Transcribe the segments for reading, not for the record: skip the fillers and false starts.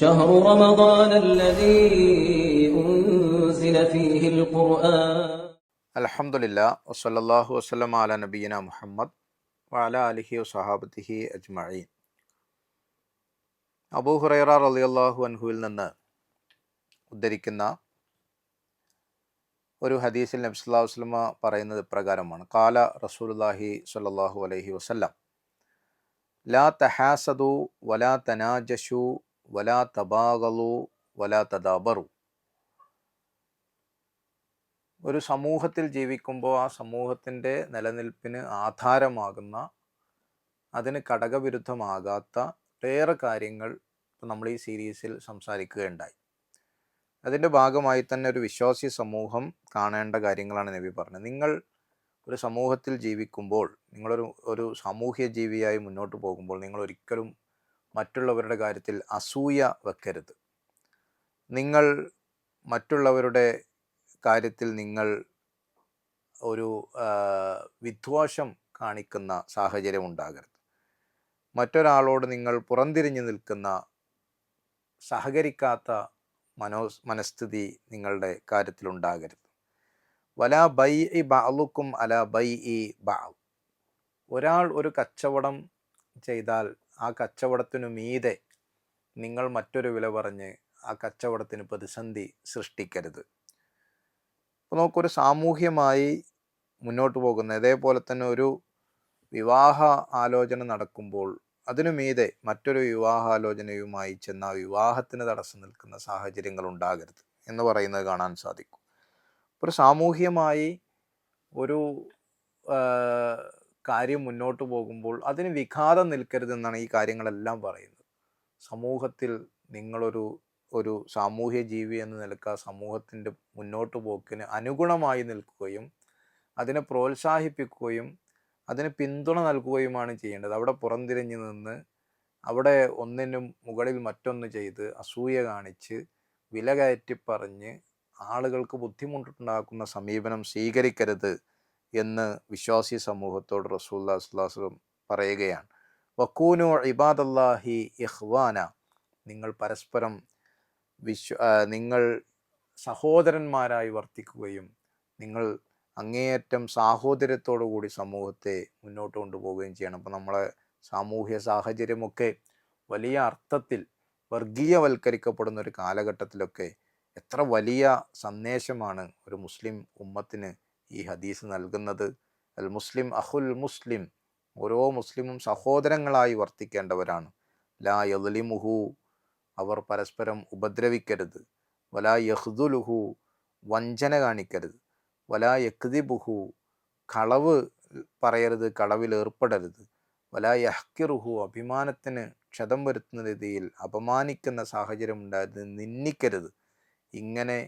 شهر رمضان الذي أنزل فيه القرآن. അൽഹംദുലില്ലാ വസ്സല്ലല്ലാഹു വസ്സലമ അലാ നബിയിന മുഹമ്മദ് വഅലാ ആലിഹി വസഹാബത്തിഹി അജ്മഈൻ. അബൂ ഹുറൈറ റളിയല്ലാഹു അൻഹുവിൽ നിന്ന് ഉദ്ധരിക്കുന്ന ഒരു ഹദീസിൽ നബി സല്ലല്ലാഹു അലൈഹി വസല്ലമ പറയുന്നത് പ്രകാരമാണ്: ഖാല റസൂലുള്ളാഹി സ്വല്ലല്ലാഹു അലൈഹി വസല്ലം ലാ തഹാസദു വലാ തനാജശു വലാ തബാഗലു വലാ തദാബറു. ഒരു സമൂഹത്തിൽ ജീവിക്കുമ്പോൾ ആ സമൂഹത്തിൻ്റെ നിലനിൽപ്പിന് ആധാരമാകുന്ന, അതിന് ഘടകവിരുദ്ധമാകാത്ത ഒട്ടേറെ കാര്യങ്ങൾ നമ്മൾ ഈ സീരീസിൽ സംസാരിക്കുകയുണ്ടായി. അതിൻ്റെ ഭാഗമായി തന്നെ ഒരു വിശ്വാസി സമൂഹം കാണേണ്ട കാര്യങ്ങളാണ് നബി പറഞ്ഞത്. നിങ്ങൾ ഒരു സമൂഹത്തിൽ ജീവിക്കുമ്പോൾ, നിങ്ങളൊരു സാമൂഹ്യ ജീവിയായി മുന്നോട്ട് പോകുമ്പോൾ നിങ്ങൾ ഒരിക്കലും മറ്റുള്ളവരുടെ കാര്യത്തിൽ അസൂയ വെക്കരുത്. നിങ്ങൾ മറ്റുള്ളവരുടെ കാര്യത്തിൽ നിങ്ങൾ ഒരു വിദ്വേഷം കാണിക്കുന്ന സാഹചര്യം ഉണ്ടാകരുത്. മറ്റൊരാളോട് നിങ്ങൾ പുറംതിരിഞ്ഞു നിൽക്കുന്ന, സഹകരിക്കാത്ത മനസ്ഥിതി നിങ്ങളുടെ കാര്യത്തിൽ ഉണ്ടാകരുത്. വലാ ബൈഇ ബഅലുക്കും അലാ ബൈഇ ബഅൽ. ഒരാൾ ഒരു കച്ചവടം ചെയ്താൽ ആ കച്ചവടത്തിനു മീതെ നിങ്ങൾ മറ്റൊരു വില പറഞ്ഞ് ആ കച്ചവടത്തിന് പ്രതിസന്ധി സൃഷ്ടിക്കരുത്. അപ്പോൾ നമുക്കൊരു സാമൂഹ്യമായി മുന്നോട്ട് പോകുന്ന, അതേപോലെ തന്നെ ഒരു വിവാഹ ആലോചന നടക്കുമ്പോൾ അതിനു മീതെ മറ്റൊരു വിവാഹാലോചനയുമായി ചെന്ന വിവാഹത്തിന് തടസ്സം നിൽക്കുന്ന സാഹചര്യങ്ങൾ ഉണ്ടാകരുത് എന്ന് പറയുന്നത് കാണാൻ സാധിക്കും. ഒരു സാമൂഹ്യമായി ഒരു കാര്യം മുന്നോട്ട് പോകുമ്പോൾ അതിന് വിഘാതം നിൽക്കരുതെന്നാണ് ഈ കാര്യങ്ങളെല്ലാം പറയുന്നത്. സമൂഹത്തിൽ നിങ്ങളൊരു സാമൂഹ്യ ജീവി എന്ന നിലക്ക് ആ സമൂഹത്തിൻ്റെ മുന്നോട്ട് പോക്കിന് അനുഗുണമായി നിൽക്കുകയും അതിനെ പ്രോത്സാഹിപ്പിക്കുകയും അതിന് പിന്തുണ നൽകുകയുമാണ് ചെയ്യേണ്ടത്. അവിടെ പുറംതിരിഞ്ഞു നിന്ന്, അവിടെ ഒന്നിനും മുകളിൽ മറ്റൊന്ന് ചെയ്ത് അസൂയ കാണിച്ച് വില കയറ്റി പറഞ്ഞ് ആളുകൾക്ക് ബുദ്ധിമുട്ടുണ്ടാക്കുന്ന സമീപനം സ്വീകരിക്കരുത് എന്ന് വിശ്വാസി സമൂഹത്തോട് റസൂലുള്ളാഹി സ്വല്ലല്ലാഹു അലൈഹി വസല്ലം പറയുകയാണ്. വക്കൂനു ഇബാദല്ലാഹി ഇഖ്വാന. നിങ്ങൾ പരസ്പരം നിങ്ങൾ സഹോദരന്മാരായി വർത്തിക്കുകയും നിങ്ങൾ അങ്ങേയറ്റം സാഹോദര്യത്തോടു കൂടി സമൂഹത്തെ മുന്നോട്ട് കൊണ്ടുപോവുകയും ചെയ്യണം. അപ്പോൾ നമ്മളെ സാമൂഹ്യ സാഹചര്യമൊക്കെ വലിയ അർത്ഥത്തിൽ വർഗീയവൽക്കരിക്കപ്പെടുന്ന ഒരു കാലഘട്ടത്തിലൊക്കെ എത്ര വലിയ സന്ദേശമാണ് ഒരു മുസ്ലിം ഉമ്മത്തിന് ഈ ഹദീസ് നൽകുന്നത്. അൽ മുസ്ലിം അഹുൽ മുസ്ലിം. ഓരോ മുസ്ലിമും സഹോദരങ്ങളായി വർത്തിക്കേണ്ടവരാണ്. ലാ യദ്ലിമുഹു. അവർ പരസ്പരം ഉപദ്രവിക്കരുത്. വലാ യഖ്ദുലുഹു. വഞ്ചന കാണിക്കരുത്. വലാ യക്ദിബുഹു. കളവ് പറയരുത്, കളവിൽ ഏർപ്പെടരുത്. വലാ യഹ്കിറുഹു. അഭിമാനത്തിന് ക്ഷതം വരുത്തുന്ന രീതിയിൽ അപമാനിക്കുന്ന സാഹചര്യം ഉണ്ടായത് നിന്ദിക്കരുത്. ഇങ്ങനെ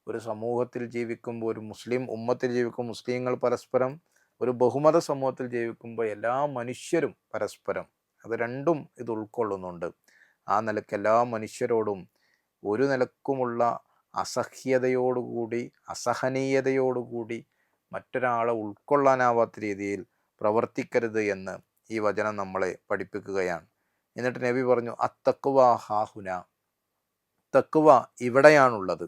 ഒരു സമൂഹത്തിൽ ജീവിക്കുമ്പോൾ, ഒരു മുസ്ലിം ഉമ്മത്തിൽ ജീവിക്കുമ്പോൾ, മുസ്ലിങ്ങൾ പരസ്പരം ഒരു ബഹുമത സമൂഹത്തിൽ ജീവിക്കുമ്പോൾ എല്ലാ മനുഷ്യരും പരസ്പരം, അത് രണ്ടും ഇത് ഉൾക്കൊള്ളുന്നുണ്ട്. ആ നിലയ്ക്ക് എല്ലാ മനുഷ്യരോടും ഒരു നിലക്കുമുള്ള അസഹ്യതയോടുകൂടി, അസഹനീയതയോടുകൂടി മറ്റൊരാളെ ഉൾക്കൊള്ളാനാവാത്ത രീതിയിൽ പ്രവർത്തിക്കരുത് എന്ന് ഈ വചനം നമ്മളെ പഠിപ്പിക്കുകയാണ്. എന്നിട്ട് നബി പറഞ്ഞു, അത്തഖ്വ ഹാഹുന. തഖ്വ ഇവിടെയാണുള്ളത്.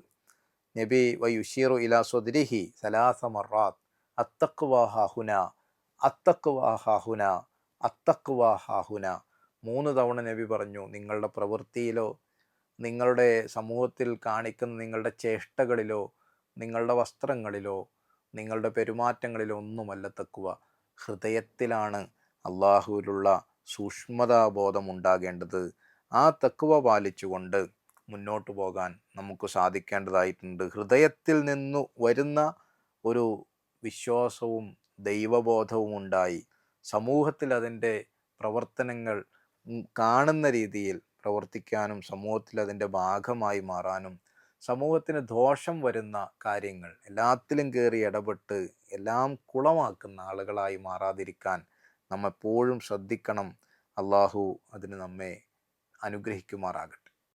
നബി വയുഷീറു ഇലാ സ്വദ്രിഹി സലാസ മറാത്ത്. അത്തഖ്വ ഹാഹുന, അത്തഖ്വ ഹാഹുന, അത്തഖ്വ ഹാഹുന. 3 തവണ നബി പറഞ്ഞു. നിങ്ങളുടെ പ്രവൃത്തിയിലോ, നിങ്ങളുടെ സമൂഹത്തിൽ കാണിക്കുന്ന നിങ്ങളുടെ ചേഷ്ടകളിലോ, നിങ്ങളുടെ വസ്ത്രങ്ങളിലോ, നിങ്ങളുടെ പെരുമാറ്റങ്ങളിലോ ഒന്നുമല്ല തഖ്വ. ഹൃദയത്തിലാണ് അള്ളാഹുവിലുള്ള സൂക്ഷ്മതാബോധം ഉണ്ടാകേണ്ടത്. ആ തഖ്വ പാലിച്ചുകൊണ്ട് മുന്നോട്ട് പോകാൻ നമുക്ക് സാധിക്കേണ്ടതായിട്ടുണ്ട്. ഹൃദയത്തിൽ നിന്നു വരുന്ന ഒരു വിശ്വാസവും ദൈവബോധവും ഉണ്ടായി സമൂഹത്തിൽ അതിൻ്റെ പ്രവർത്തനങ്ങൾ കാണുന്ന രീതിയിൽ പ്രവർത്തിക്കാനും സമൂഹത്തിൽ അതിൻ്റെ ഭാഗമായി മാറാനും, സമൂഹത്തിന് ദോഷം വരുന്ന കാര്യങ്ങൾ എല്ലാത്തിലും കയറി ഇടപെട്ട് എല്ലാം കുളമാക്കുന്ന ആളുകളായി മാറാതിരിക്കാൻ നമ്മെപ്പോഴും ശ്രദ്ധിക്കണം. അള്ളാഹു അതിന് നമ്മെ അനുഗ്രഹിക്കുമാറാകട്ടെ.